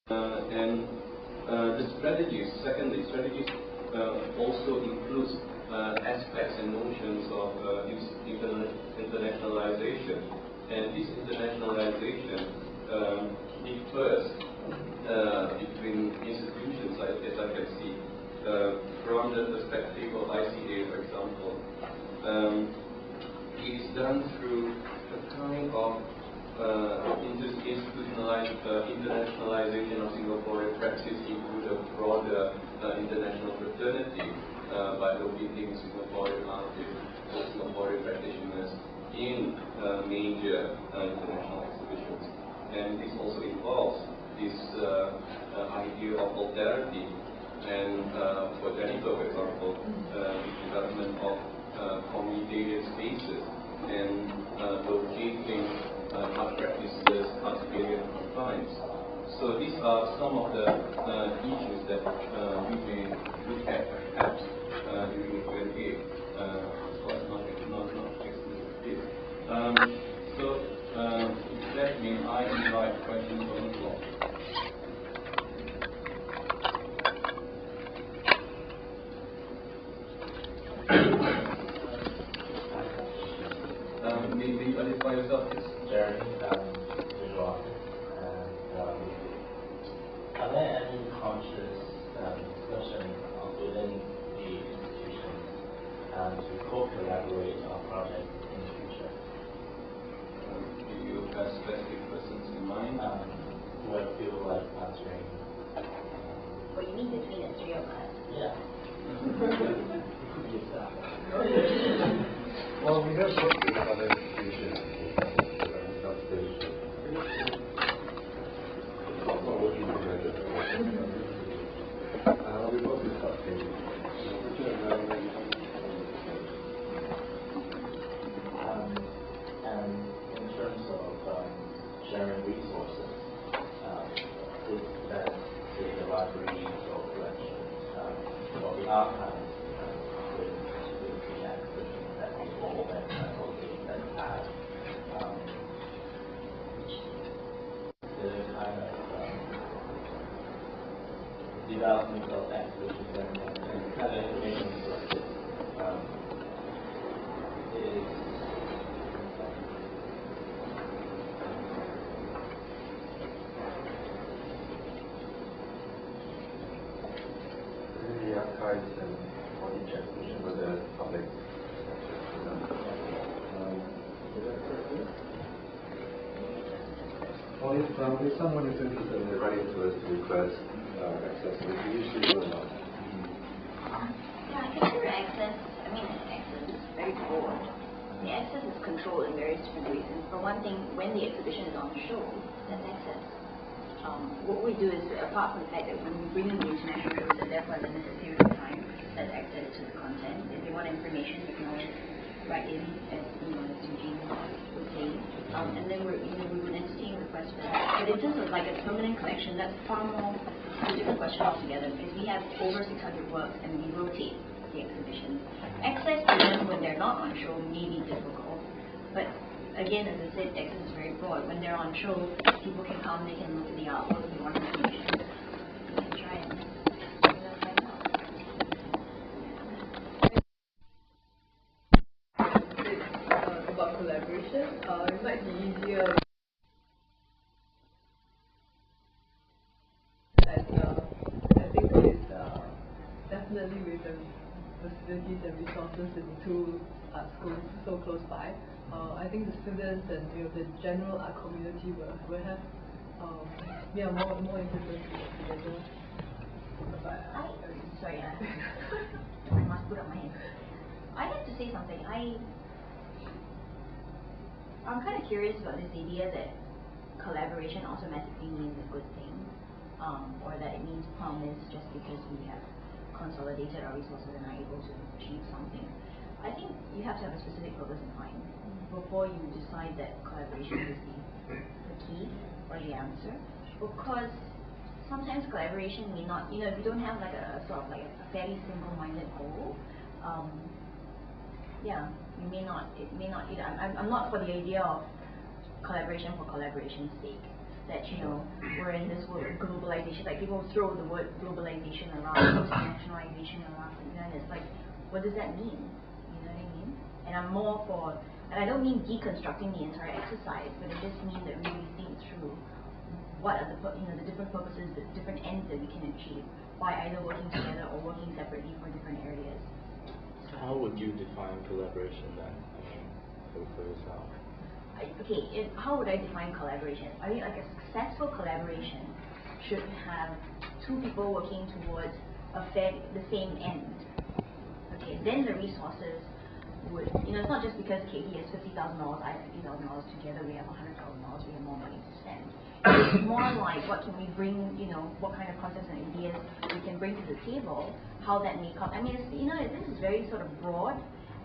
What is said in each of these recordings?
And the strategies, secondly, strategies also includes aspects and notions of internationalization. And this internationalization differs between institutions, as I can see. From the perspective of ICA, for example, it is done through a kind of internationalization of Singaporean practice into the broader international fraternity by locating Singaporean artists or Singaporean practitioners in major international exhibitions. And this also involves this idea of alterity. And for Jennifer, for example, development of communitated spaces and locating art practices outside confines. So these are some of the issues that we may look at perhaps during the Q&A. Not explicit. So that means I invite questions from the floor. Maybe identify yourself, please. Jeremy, visual artist, and are there any conscious discussions within the institution to co-collaborate on projects in the future? Do you have specific persons in mind? Who I feel like answering? What you mean between the three of us? Yeah. Well, we have worked with other institutions. We work with something. And in terms of sharing resources, is that say the libraries or collections or the archives with the exhibitions that we hold and locating that have the kind of development of exhibitions and kind of information sources is the archives and for each exhibition with the public. Well, if someone is interested in writing to us to request access, we usually will not. Yeah, I consider access, access is very broad. The access is controlled in various different reasons. For one thing, when the exhibition is on show, that's access. What we do is, apart from the fact that when we bring in the international shows, they're there for a limited period of time, that's access to the content. If they want information, they can always write in, as Eugene would say. And then we would entertain requests for that. But in terms of like a permanent collection, that's far more a different question altogether, because we have over 600 works and we rotate the exhibitions. Access to them when they're not on show may be difficult, but again, as I said, access is very broad. When they're on show, people can come, they can look at the artwork, they want information. They can try and find out. It's about collaboration. It might be easier. And I think it's definitely with the facilities and resources in the two art schools so close by. I think the students and the general art community will have more interest to work together. But Sorry, I must put up my hand. I have to say something. I'm kind of curious about this idea that collaboration automatically means a good thing, or that it means promise just because we have consolidated our resources and are able to achieve something. I think you have to have a specific purpose in mind before you decide that collaboration is the key or the answer. Because sometimes collaboration may not, if you don't have like a sort of like a fairly single-minded goal, you may not, it may not, I'm not for the idea of collaboration for collaboration's sake. that, you know, we're in this world of globalization. Like, people throw the word globalization around, internationalization around, and then it's like, what does that mean? You know what I mean? And I'm more for, and I don't mean deconstructing the entire exercise, but it just means that we really think through what are the, you know, the different purposes, the different ends that we can achieve by either working together or working separately for different areas. How would you define collaboration then? For yourself? How would I define collaboration? I think like a successful collaboration should have two people working towards the same end. Okay, then the resources would, you know, it's not just because he has $50,000, I have $50,000, together we have $100,000, we have more money to spend. It's more like what can we bring, you know, what kind of concepts and ideas we can bring to the table, how that may come. I mean, it's, you know, this is very sort of broad.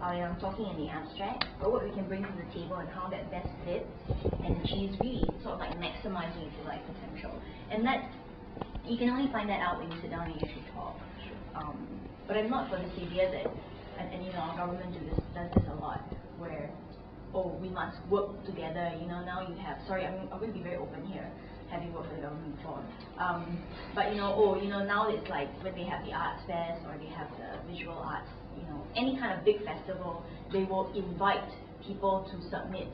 I'm talking in the abstract, but what we can bring to the table and how that best fits and achieves really sort of like maximizing, if you like, potential. And that, you can only find that out when you sit down and you actually talk. But I'm not for this idea that, and you know, our government does this a lot, where, oh, we must work together, you know, now you have, sorry, I'm going to be very open here, having worked for the government before. But you know, oh, you know, now it's like when they have the arts fest or they have the visual arts, you know, any kind of big festival, they will invite people to submit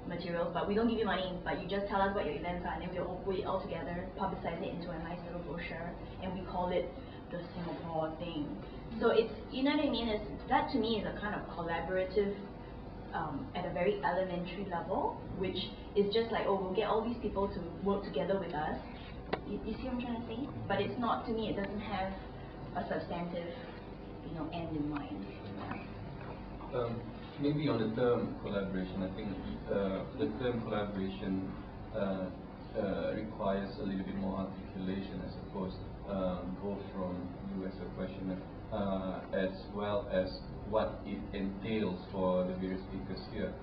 materials, but we don't give you money, but you just tell us what your events are, and then we'll all put it all together, publicize it into a nice little brochure, and we call it the Singapore thing. So it's, you know what I mean, that to me is a kind of collaborative at a very elementary level, which is just like, oh, we'll get all these people to work together with us. You see what I'm trying to say? But it's not, to me, it doesn't have a substantive, you know, end in mind. Maybe on the term collaboration, I think the term collaboration requires a little bit more articulation, I suppose, both from you as a questioner, as well as what it entails for the various speakers here.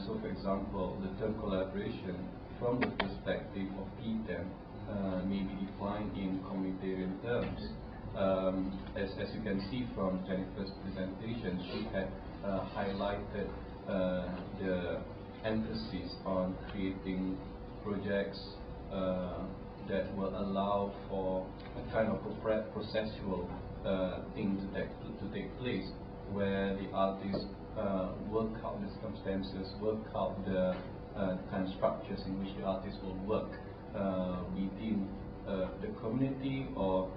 So, for example, the term collaboration, from the perspective of P10, may be defined in communitarian terms. As you can see from Jennifer's presentation, she had highlighted the emphasis on creating projects that will allow for a kind of a processual thing to take place, where the artists work out the circumstances, work out the kind of structures in which the artists will work within the community or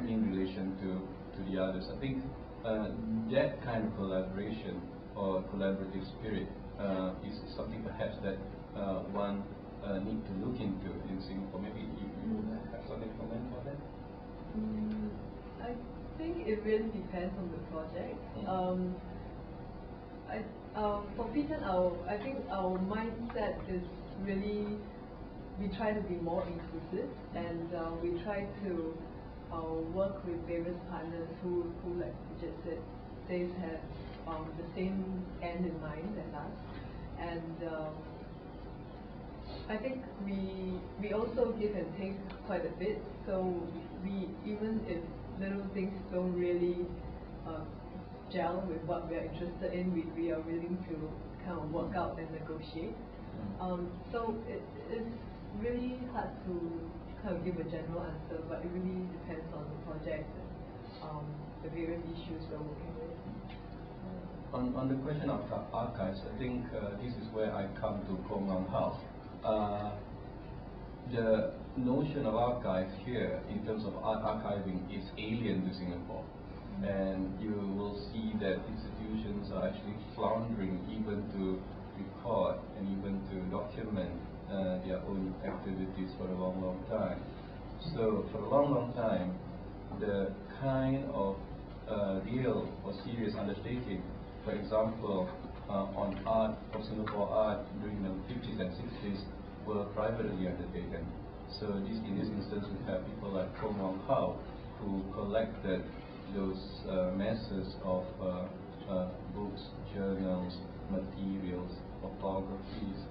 in relation to the others. I think that kind of collaboration or collaborative spirit is something perhaps that one need to look into in Singapore. Maybe you have something to comment about that? I think it really depends on the project. For P10, I think our mindset is really, we try to be more inclusive, and we try to work with various partners who like Briget said, they have the same end in mind as us. And I think we also give and take quite a bit, so we, even if little things don't really gel with what we are interested in, we are willing to kind of work out and negotiate. So it's really hard to kind of give a general answer, but it really depends on the project and the various issues we're working with. On the question of archives, I think this is where I come to Kong Ang Hao. The notion of archive here, in terms of archiving, is alien to Singapore. And you will see that institutions are actually floundering even to record and even to document their own activities for a long, long time. So for a long, long time, the kind of real or serious undertaking, for example, on art, of Singapore art during the 50s and 60s, were privately undertaken. So in this instance, we have people like Kong Ang Hao, who collected those masses of books, journals, materials, photographies,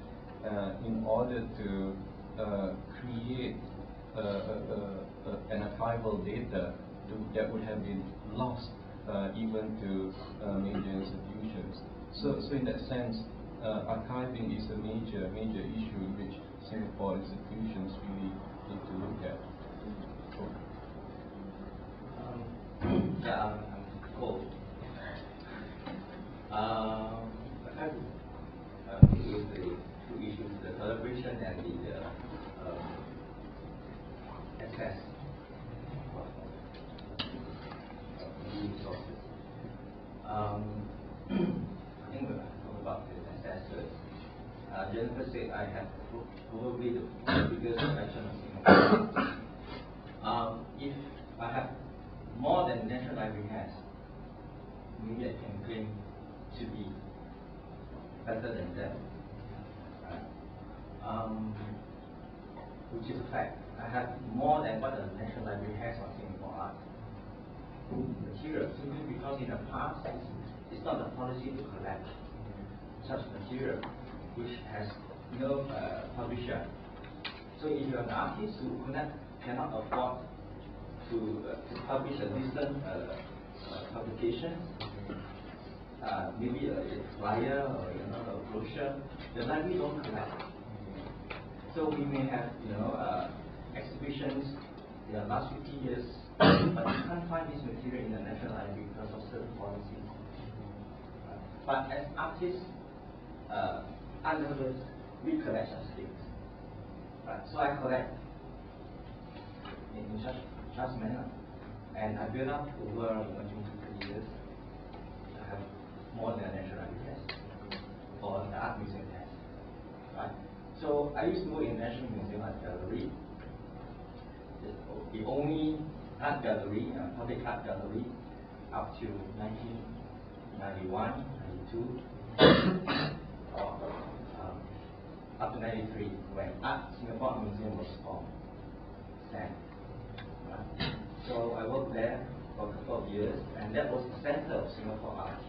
in order to create an archival data that would have been lost even to major institutions. So in that sense, archiving is a major issue which Singapore institutions really need to look at. Yeah, I'm cool. I have with the two issues, the collaboration and the access of resources. I think we'll talk about the access first. Jennifer said I have probably the biggest collection of Singapore. If I have more than the National Library has, maybe I can claim to be better than them. Which is a fact. I have more than what the National Library has on Singapore art material, simply because in the past it's not the policy to collect such material which has no publisher. So if you're an artist who cannot afford to publish a decent publication, maybe a flyer or a brochure, the library don't collect. So we may have exhibitions in the last 50 years, but you can't find this material in the National Library because of certain policies. But as artists, others, we collect such things. So I collect in such manner, and I built up over 20 years. I have more than a National Library has, or the Art Museum has. Right? So I used to work in National Museum Art Gallery, the only art gallery, public art gallery, up to 1991, 92, or up to 93, when Singapore Art Museum was formed. So I worked there for a couple of years, and that was the center of Singapore art.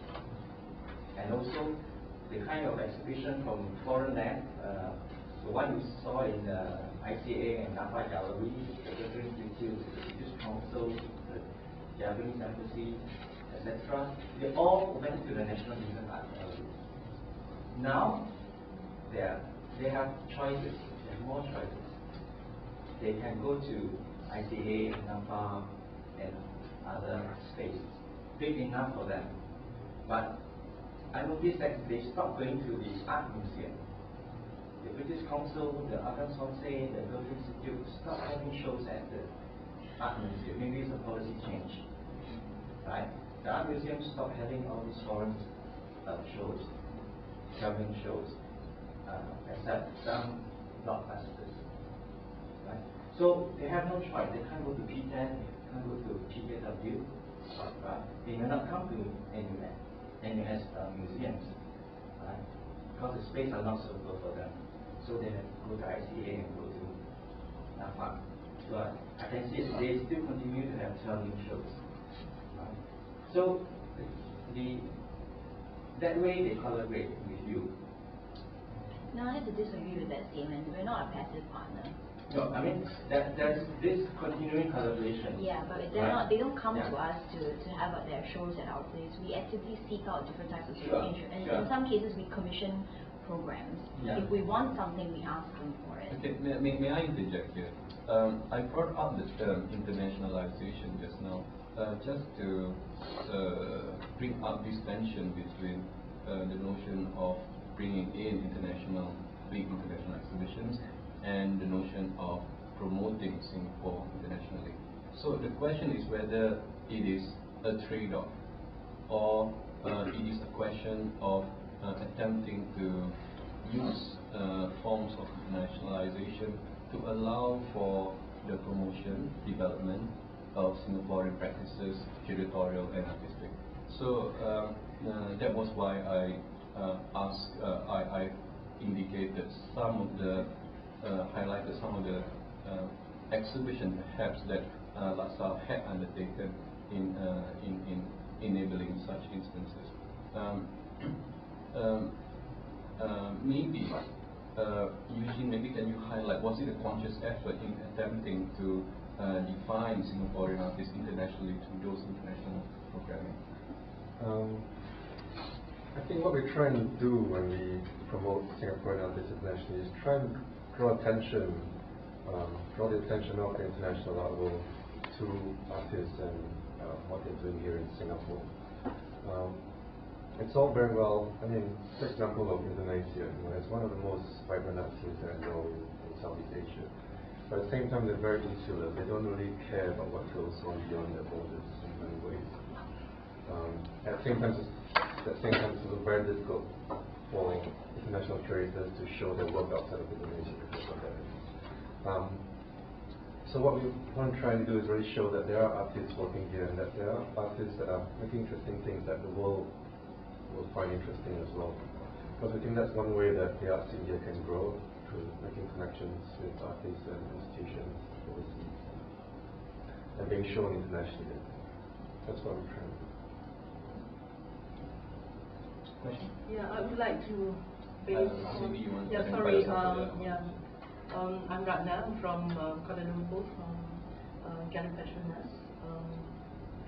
And also the kind of exhibition from foreign land, the one you saw in the ICA and NAFA gallery, the British Institute, the British Council, the Japanese Embassy, etc. They all went to the National Museum Art Gallery. Now they have choices, they have more choices. They can go to ICA, NAFA, and other spaces, big enough for them. But I noticed that they stopped going to the Art Museum. The British Council, the Arts Conseil, the British Institute stopped having shows at the Art Museum. Maybe it's a policy change, right? The Art Museum stopped having all these foreign shows, traveling shows, except some blockbusters, right? So they have no choice. They can't go to P10, they can't go to PKW, right? They may not come to NUS museums, right? Because the space are not suitable for them. So they have to go to ICA and go to NAFA. So I can see they still continue to have traveling shows. Right? So that way they collaborate with you. No, I have to disagree with that statement. We're not a passive partner. No, I mean there's this continuing collaboration. Yeah, but they're right? not. They don't come to us to have their shows at our place. We actively seek out different types of information, and in some cases we commission programs. Yeah. If we want something, we ask them for it. Okay, may I interject here? I brought up the term internationalization just now, just to bring up this tension between the notion of bringing in big international exhibitions and the notion of promoting Singapore internationally. So the question is whether it is a trade-off or it is a question of attempting to use forms of internationalization to allow for the promotion, development of Singaporean practices, curatorial and artistic. So that was why I indicated some of the, highlighted some of the exhibition perhaps that LASALE had undertaken in enabling such instances. Maybe, Eugene, maybe can you highlight, was it a conscious effort in attempting to define Singaporean artists internationally through those international programming? I think what we try and do when we promote Singaporean artists internationally is try and draw the attention of the international art world to artists and what they're doing here in Singapore. It's all very well. I mean, for example, of Indonesia, it's one of the most vibrant art scenes that I know in Southeast Asia. But at the same time, they're very insular. They don't really care about what goes on beyond their borders in many ways. At the same time, it's very difficult for international curators to show their work outside of Indonesia because of that. So what we want to try and do is really show that there are artists working here and that there are artists that are making interesting things that the world will find interesting as well. Because we think that's one way that the art scene here can grow, through making connections with artists and institutions overseas and being shown internationally. That's what we're trying to do. Question? Yeah, I would like to base maybe you want to I'm Ratna from Kuala Lumpur, from Gallup Petronas.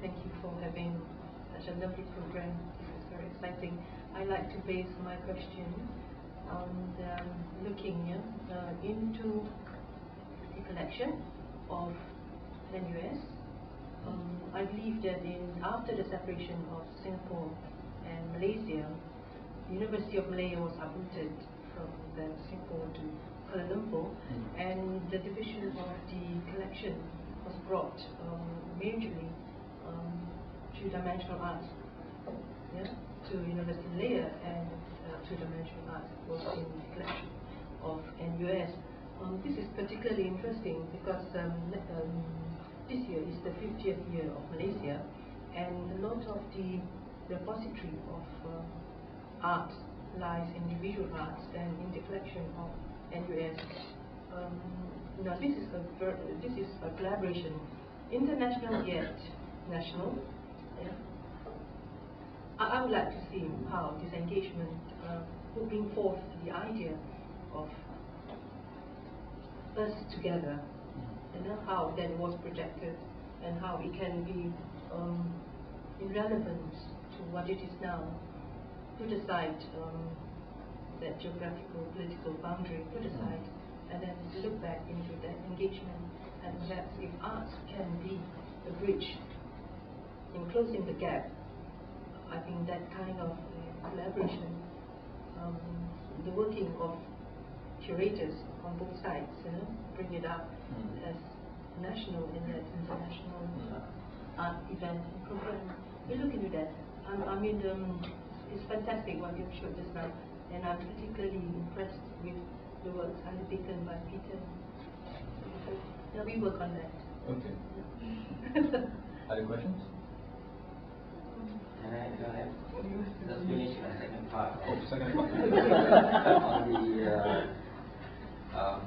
Thank you for having such a lovely program. This is very exciting. I like to base my question on looking into the collection of NUS. I believe that after the separation of Singapore and Malaysia, the University of Malaya was uprooted from Singapore to Kuala Lumpur, and the division of the collection was brought majorly two-dimensional art to University of Malaya, and two-dimensional art was in the collection of NUS. This is particularly interesting because this year is the 50th year of Malaysia, and a lot of the repository of art lies in the visual arts and in the collection of NUS. Now this is a collaboration, international yet national. Yeah. I would like to see how this engagement will bring forth the idea of us together, and how that was projected, and how it can be in relevance to what it is now. Put aside that geographical, political boundary, put aside, and then look back into that engagement, and perhaps if art can be a bridge in closing the gap, I think that kind of collaboration, the working of curators on both sides, bring it up as national and yet international art event and program. We look into that. I mean, it's fantastic what you've showed just now, and I'm particularly impressed with the works undertaken by Peter. Now we work on that. Okay. Other questions? Can I just finish the second part? Second part. On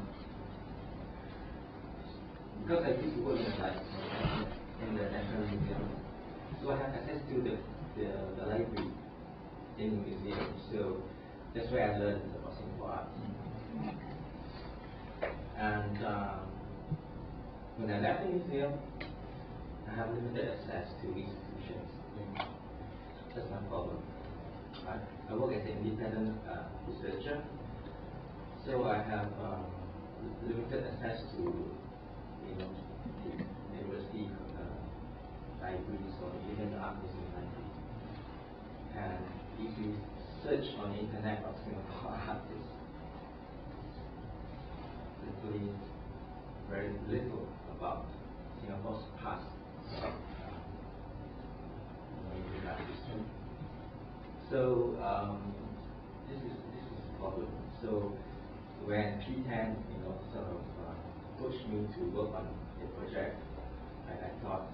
because I used to work in the National Museum, so I have access to the library in the museum. So that's where I learned about Singapore art. And when I left the museum, I have limited access to institutions. That's my problem. I work as an independent researcher, so I have limited access to university libraries or even the art museum library. And if you search on the internet of Singapore artists, literally very little about Singapore's past. So this is a problem. So when P10 sort of pushed me to work on a project, I thought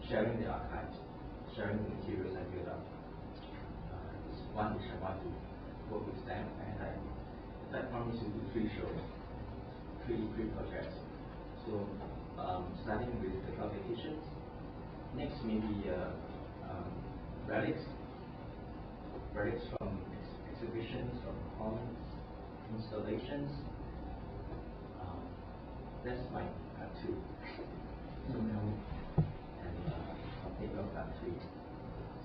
sharing the archives, sharing the materials I built up is one which I want to work with them, and I promised to do 3 shows, 3 projects. So starting with the publications, next maybe relics from exhibitions, from performance, installations. That's my part 2. So now, and I'll take up part 3.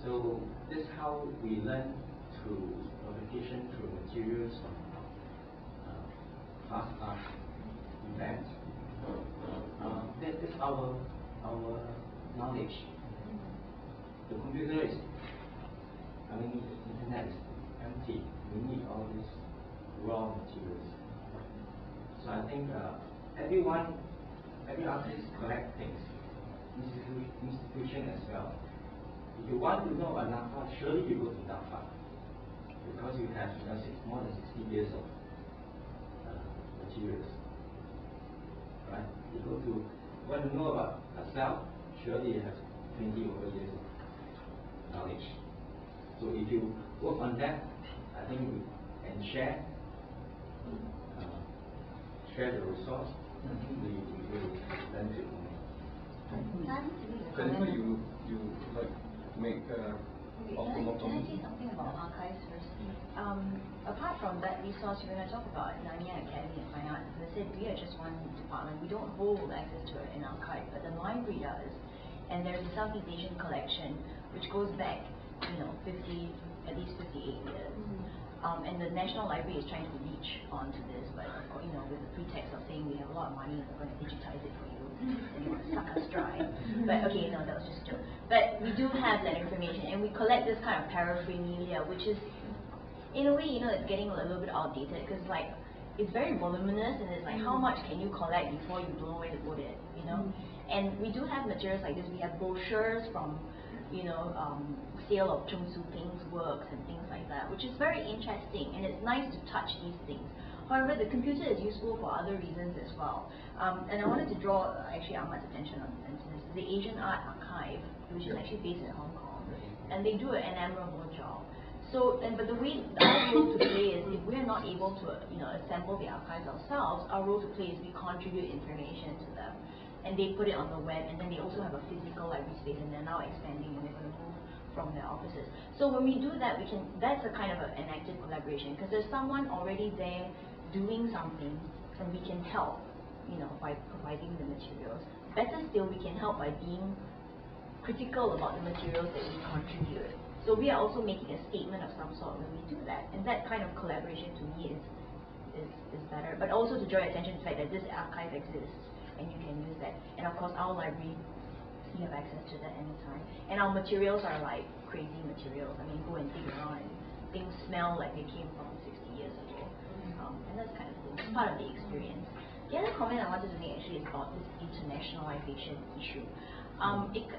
So this is how we learn through publication, through materials from past art events. That is our knowledge. The computer is, the internet is empty. We need all these raw materials. So I think every artist collect things, institution as well. If you want to know about NAFA, surely you go to NAFA, because you have more than 60 years of materials. Right? You want to know about yourself, surely you have 20 over years of knowledge. So if you work on that, I think and share the resource, I think we will benefit from it. Jennifer, you like make Can I say something about archives first? Apart from that resource, when I talk about Nanyang Academy of Fine Arts, as I said, we are just one department. We don't hold access to an archive, but the library does. And there's a Southeast Asian collection which goes back, at least 58 years. And the National Library is trying to reach onto this, but with the pretext of saying we have a lot of money, we're going to digitize it for you, and you want to suck us dry. But okay, no, that was just a joke. But we do have that information, and we collect this kind of paraphernalia, which is, in a way, it's getting a little bit outdated, because it's very voluminous, and it's like, how much can you collect before you don't know where to put it, And we do have materials like this. We have brochures from, sale of Chung Soo Ping's works and things like that, which is very interesting, and it's nice to touch these things. However, the computer is useful for other reasons as well. And I wanted to draw actually Ahmad's attention on this. The Asian Art Archive, which is actually based in Hong Kong, and they do an admirable job. So, but the way our role to play is, if we are not able to, assemble the archives ourselves, our role to play is we contribute information to them, and they put it on the web, and then they also have a physical library space, and they're now expanding, and they're going to move from their offices. So when we do that, that's a kind of an active collaboration, because there's someone already there doing something, and we can help, by providing the materials. Better still, we can help by being critical about the materials that we contribute. So we are also making a statement of some sort when we do that, and that kind of collaboration to me is better. But also to draw attention to the fact that this archive exists, and you can use that. And of course, our library, you have access to that anytime. And our materials are like crazy materials. Go and dig around, and things smell like they came from 60 years ago. And that's kind of cool. It's part of the experience. The other comment I wanted to make actually is about this internationalization issue.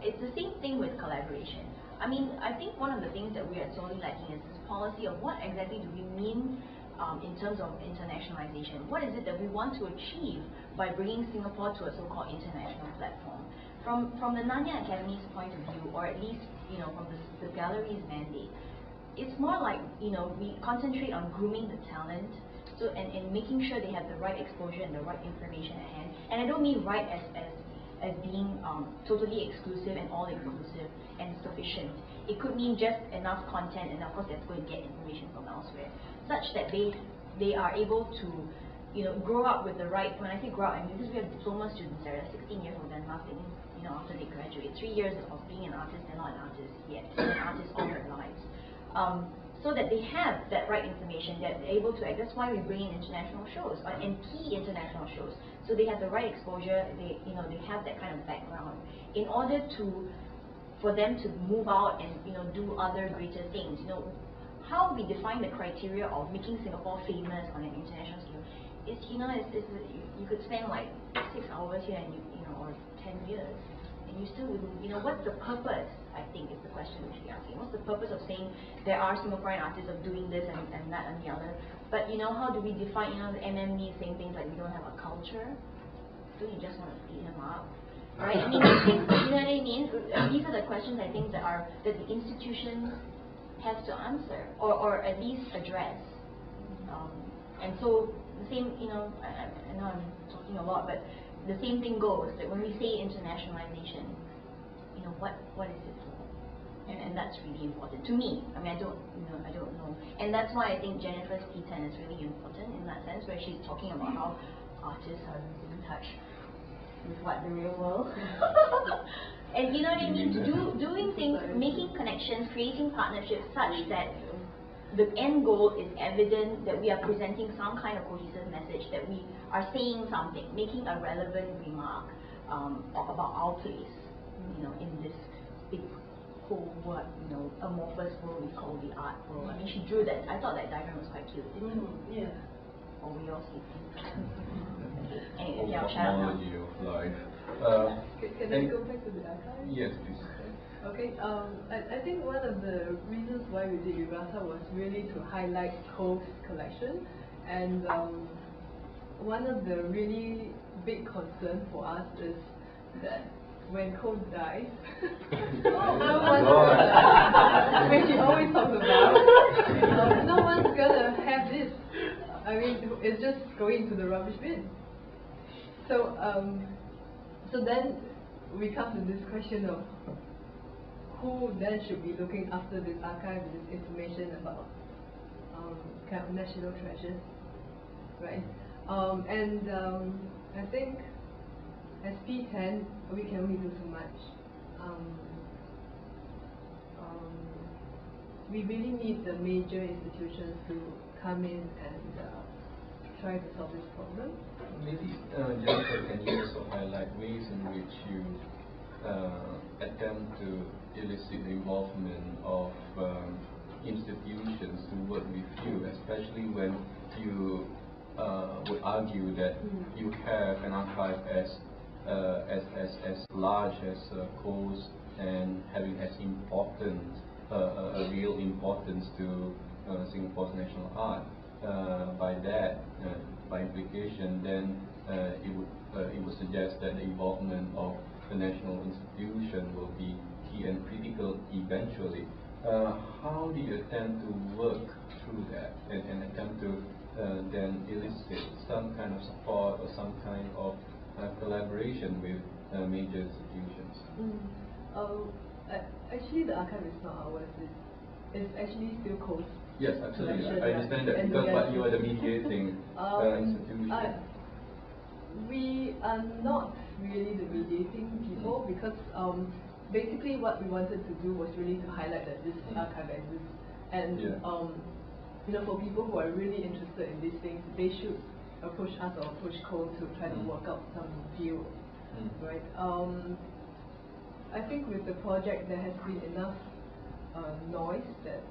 It's the same thing with collaboration. I think one of the things that we are sorely lacking is this policy of what exactly do we mean in terms of internationalization. What is it that we want to achieve by bringing Singapore to a so-called international platform? From the Nanyang Academy's point of view, or at least from the gallery's mandate, it's more like we concentrate on grooming the talent, and making sure they have the right exposure and the right information at hand. And I don't mean right as being totally exclusive and all inclusive and sufficient. It could mean just enough content, and of course they're going to get information from elsewhere, such that they are able to grow up with the right. When I say grow up, because we have diploma students that are 16 years old and nothing after they graduate. 3 years of being an artist, they're not an artist yet. They're an artist all their lives. So that they have that right information, that they're able to act. That's why we bring in international shows, and key international shows. So they have the right exposure, they have that kind of background in order for them to move out and do other greater things. How we define the criteria of making Singapore famous on an international scale is, you could spend like 6 hours here and or 10 years, and you still wouldn't. What's the purpose? I think is the question we should be asking. What's the purpose of saying there are Singaporean artists of doing this and that and the other? But how do we define? The MME saying things like we don't have a culture. Don't you just want to beat him up, right? Things, you know what I mean? These are the questions I think that the institutions have to answer or at least address. And so the same, I know I'm talking a lot, but the same thing goes that when we say internationalization, what is it for? And that's really important to me. I don't know. And that's why I think Jennifer's P10 is really important in that sense, where she's talking about how artists are losing touch with the real world. And you know what I mean? Doing things, making connections, creating partnerships such that the end goal is evident, that we are presenting some kind of cohesive message, that we are saying something, making a relevant remark about our place, you know, in this big whole what, you know, amorphous world we call the art world. I mean, she drew that. I thought that diagram was quite cute, didn't you? Yeah. Or we all see it. Anyway, yeah, shut up now. Cosmology of life. Can I go back to the archive? Yes, please. Okay, I think one of the reasons why we did Urata was really to highlight Cove's collection, and one of the really big concerns for us is that when Cove dies, which she always talks about, no one's gonna have this. I mean, it's just going into the rubbish bin. So, so then we come to this question of who then should be looking after this archive, this information about kind of national treasures, right? I think as P10 we can only do so much. We really need the major institutions to come in and try to solve this problem. Maybe Jennifer, can you also highlight ways in which you attempt to elicit the involvement of institutions to work with you, especially when you would argue that you have an archive as large as Coast and having as important a real importance to Singapore's national art. By that, by implication, then it would suggest that the involvement of the national institution will be key and critical eventually. How do you attempt to work through that and attempt to then elicit some kind of support or some kind of collaboration with major institutions? Actually, the archive is not ours. It's actually still Coast. Yes, absolutely. I understand that, because but you are the mediating institution. We are not really the mediating people, because basically what we wanted to do was really to highlight that this archive exists, and you know, for people who are really interested in these things, they should approach us or approach Code to try to work out some deal, right? I think with the project there has been enough noise that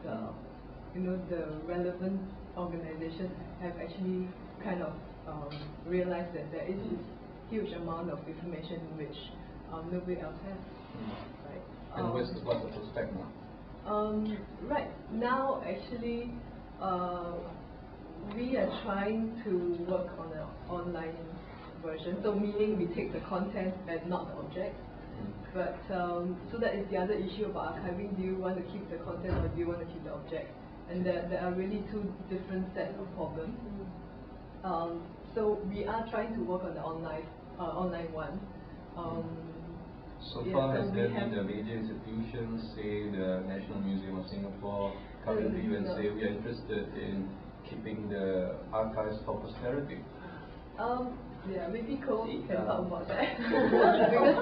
you know, the relevant organizations have actually kind of realized that there is this huge amount of information which nobody else has. Right? And what's the prospect now? Right now, actually, we are trying to work on an online version. So meaning we take the content and not the object. But so that is the other issue about archiving. Do you want to keep the content or do you want to keep the object? And there are really two different sets of problems. So we are trying to work on the online one. So far, has there been the major institutions, say the National Museum of Singapore, come to you and say we are interested in keeping the archives for posterity? Yeah, maybe Cole can talk about that. Because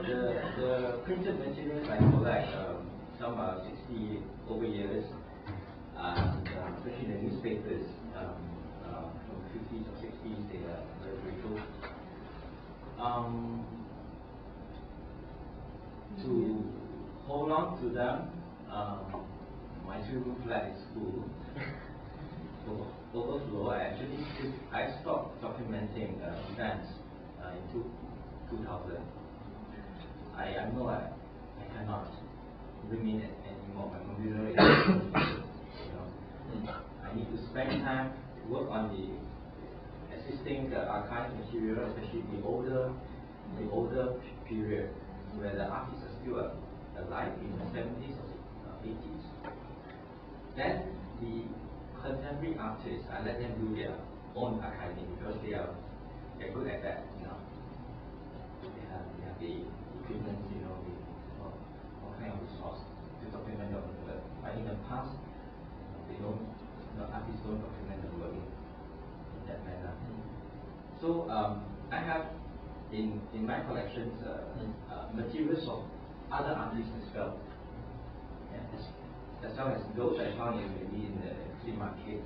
he has the printed materials I collect, some are 60 over years, and especially the newspapers from 50s or 60s, they are very brittle. To hold on to them, my two-room flat is full. Overflow. I stopped documenting events in 2000. I know I cannot remain anymore. My computer is, you know, I need to spend time to work on the existing archive material, especially the older period where the artists are still alive in the 70s or 80s. Then the contemporary artists, I let them do their own archiving because they're good at that now. They have the equipment, you know, all kind of resource to document their work. But in the past, artists don't document the work in that manner. So I have in my collections, materials of other artists as well. As well as those I found maybe in the flea market.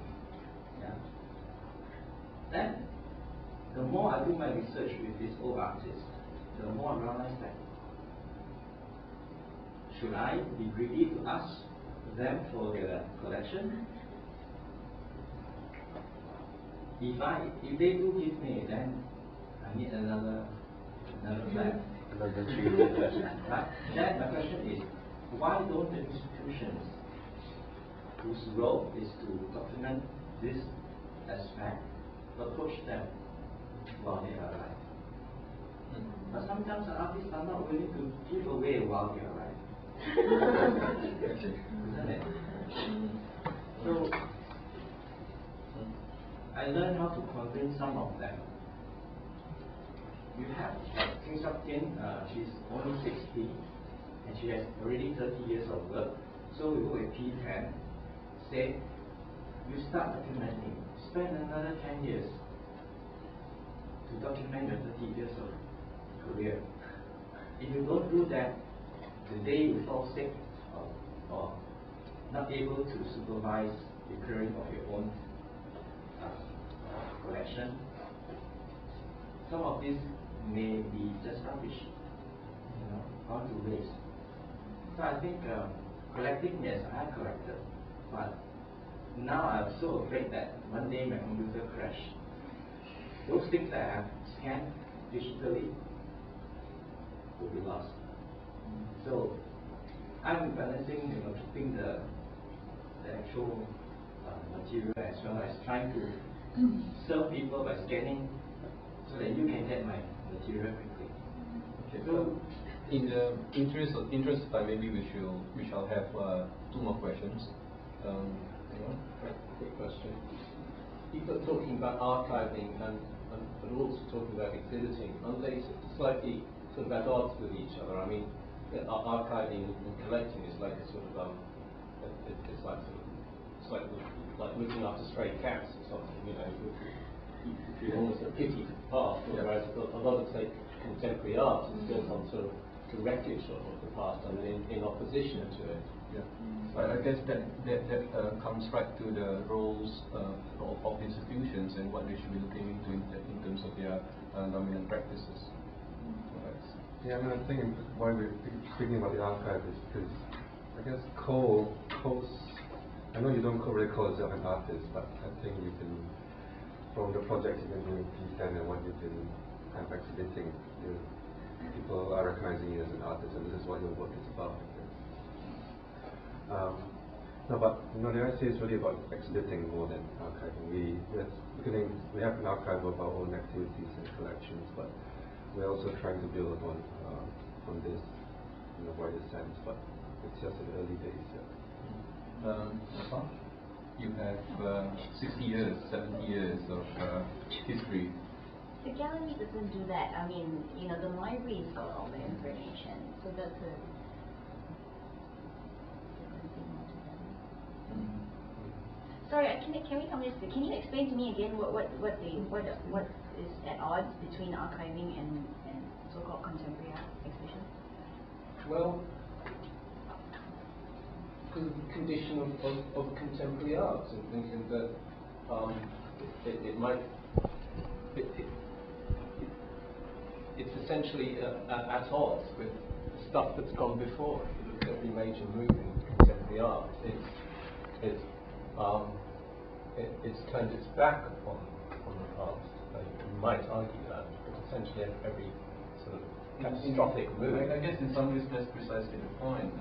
Yeah. Then, the more I do my research with these old artists, the more I realize that should I be greedy to ask them for their collection? If they do give me, then I need another flat. Right? Then my question is, why don't the institutions whose role is to document this aspect approach them while they are alive? But sometimes the artists are not willing to give away while they are alive. Isn't it? So I learned how to convince some of them. You have Ting, she's only 60 and she has already 30 years of work. So we go with P10, say, you start documenting, spend another 10 years to document your 30 years of career. If you don't do that, the day you fall sick or not able to supervise the clearing of your own collection, some of these may be just rubbish, gone to waste. So I think collecting, yes, I have collected, but now I'm so afraid that one day my computer crash. Those things that I have scanned digitally will be lost. So I'm balancing, keeping the actual material as well as trying to serve people by scanning so that you can get my material quickly. Okay, so in the interest of time, maybe we shall have two more questions. Quick question. People are talking about archiving and also talking about exhibiting. Aren't they slightly sort of at odds with each other? I mean, archiving and collecting is like a sort of it's like looking after stray cats or something. You feel almost a pity for the past, whereas a lot of, say, contemporary art is built on sort of the wreckage of the past and in opposition to it. Yeah. I guess that comes right to the roles of institutions and what they should be looking into in terms of their dominant practices. Yeah, I think why we're speaking about the archive is because I guess I know you don't really call yourself an artist, but I think you can, from the projects you've been doing with P10 and what you've been kind of exhibiting, people are recognizing you as an artist, and this is what your work is about. No, but the idea is really about exhibiting more than archiving. We have an archive of our own activities and collections, but we're also trying to build upon this in a wider sense. But it's just in the early days. You have 60 years, 70 years of history. The gallery doesn't do that. I mean, the library's got all the information, so that's a Sorry, can we come this? Can you explain to me again what is at odds between archiving and so-called contemporary art exhibition? Well, because of the condition of contemporary art, and thinking that it's essentially at odds with stuff that's gone before. If you look at every major move in contemporary art, it's turned its back on the past. You might argue that, but essentially every sort of catastrophic move. I guess in some ways that's precisely the point.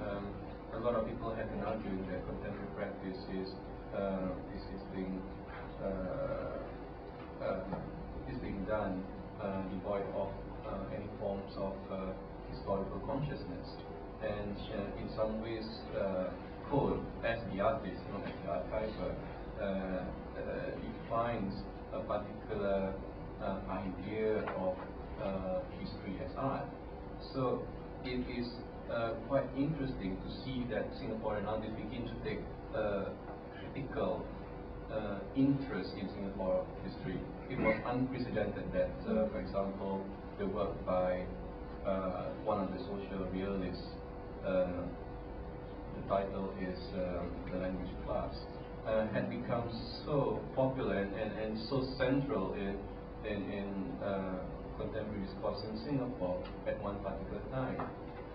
A lot of people have been arguing that contemporary practice is being done devoid of any forms of historical consciousness, and in some ways could, as the artist, not as the archiver, defines a particular idea of history as art. So it is quite interesting to see that Singaporean artists begin to take critical interest in Singapore history. It was unprecedented that, for example, the work by one of the social realists. The title is The Language Class. Had become so popular and so central in contemporary discourse in Singapore at one particular time.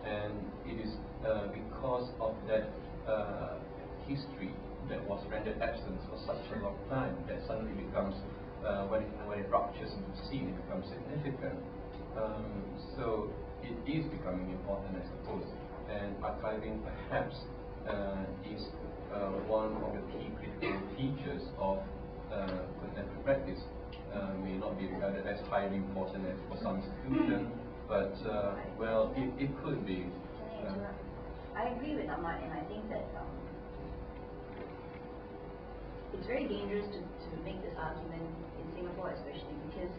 And it is because of that history that was rendered absent for such a long time that suddenly becomes, when it ruptures into scene, it becomes significant. So it is becoming important, I suppose. And archiving perhaps is one of the key critical features of contemporary practice. May not be regarded as highly important as for some institution, but well, it could be. I agree with Ahmad, and I think that it's very dangerous to make this argument in Singapore, especially because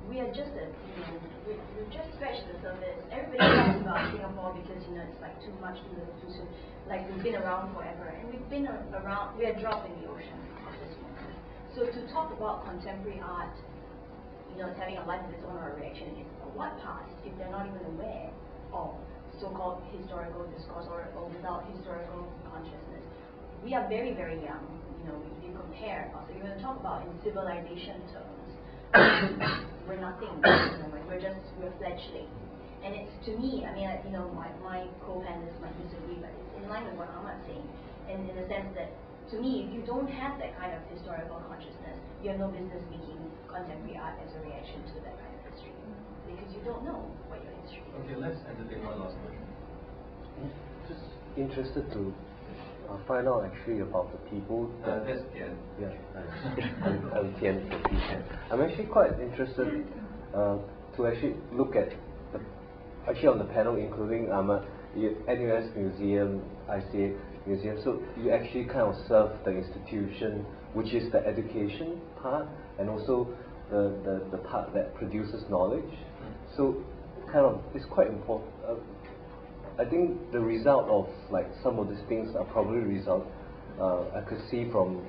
we are just we've just scratched the surface. Everybody talks about Singapore because it's like too much, too little, too soon. Like we've been around forever, and we've been around. We are a drop in the ocean at this moment. So to talk about contemporary art, it's having a life of its own or a reaction against what past if they're not even aware of so-called historical discourse or without historical consciousness. We are very, very young. If you compare us, if you want to talk about in civilization terms, we're nothing. We're fledgling. And it's, to me, I mean, my co-panelists might disagree, but it's in line with what Ahmad's saying, in the sense that, to me, if you don't have that kind of historical consciousness, you have no business making contemporary art as a reaction to that kind of history, because you don't know what your history is. Okay, let's entertain one last question. Just interested to find out actually about the people. That's Tian. Yeah, I'm Tian. I'm actually quite interested to actually look at on the panel, including Ahmad, NUS Museum, ICAS Museum. So you actually kind of serve the institution, which is the education part, and also the part that produces knowledge. So kind of it's quite important. I think the result of some of these things are probably result I could see from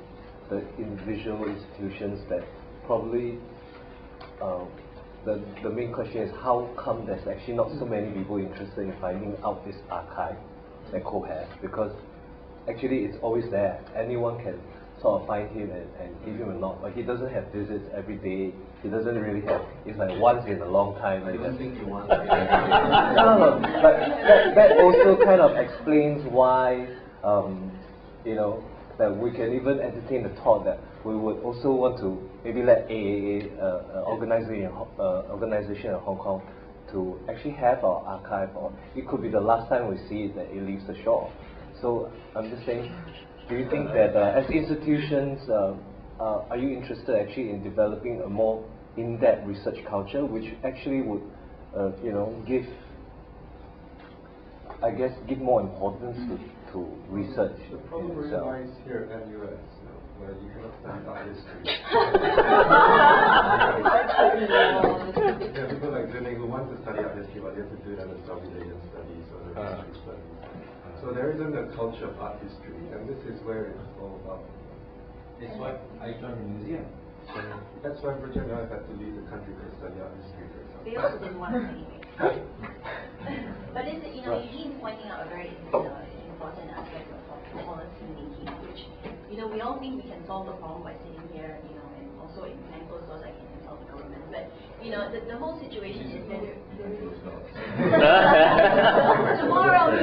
the individual institutions that probably the main question is how come there's actually not so many people interested in finding out this archive that Co has, because actually it's always there. Anyone can sort of find him and give him a knock, but he doesn't have visits every day. He doesn't really have, it's like once in a long time. I don't think you want No, but that also kind of explains why, that we can even entertain the thought that we would also want to maybe let AAA, organization in Hong Kong, to actually have our archive, or it could be the last time we see it that it leaves the shore. So I'm just saying, do you think that as institutions, are you interested actually in developing a more in-depth research culture, which actually would, give more importance to research? The problem lies here at NUS, where you cannot study art history. There are people like Jenny who want to study art history, but they have to do it under Salvadorian studies or the history studies. So there isn't a culture of art history, and this is where it's all about. That's why I joined the museum. So that's why Briget and I had to leave the country to study art history, for example. They also didn't want us anyway. But Eugene's pointing out a very important aspect of policy making, which, we all think we can solve the problem by sitting here, and also in behind closed doors I can consult the government. But, the whole situation is that tomorrow,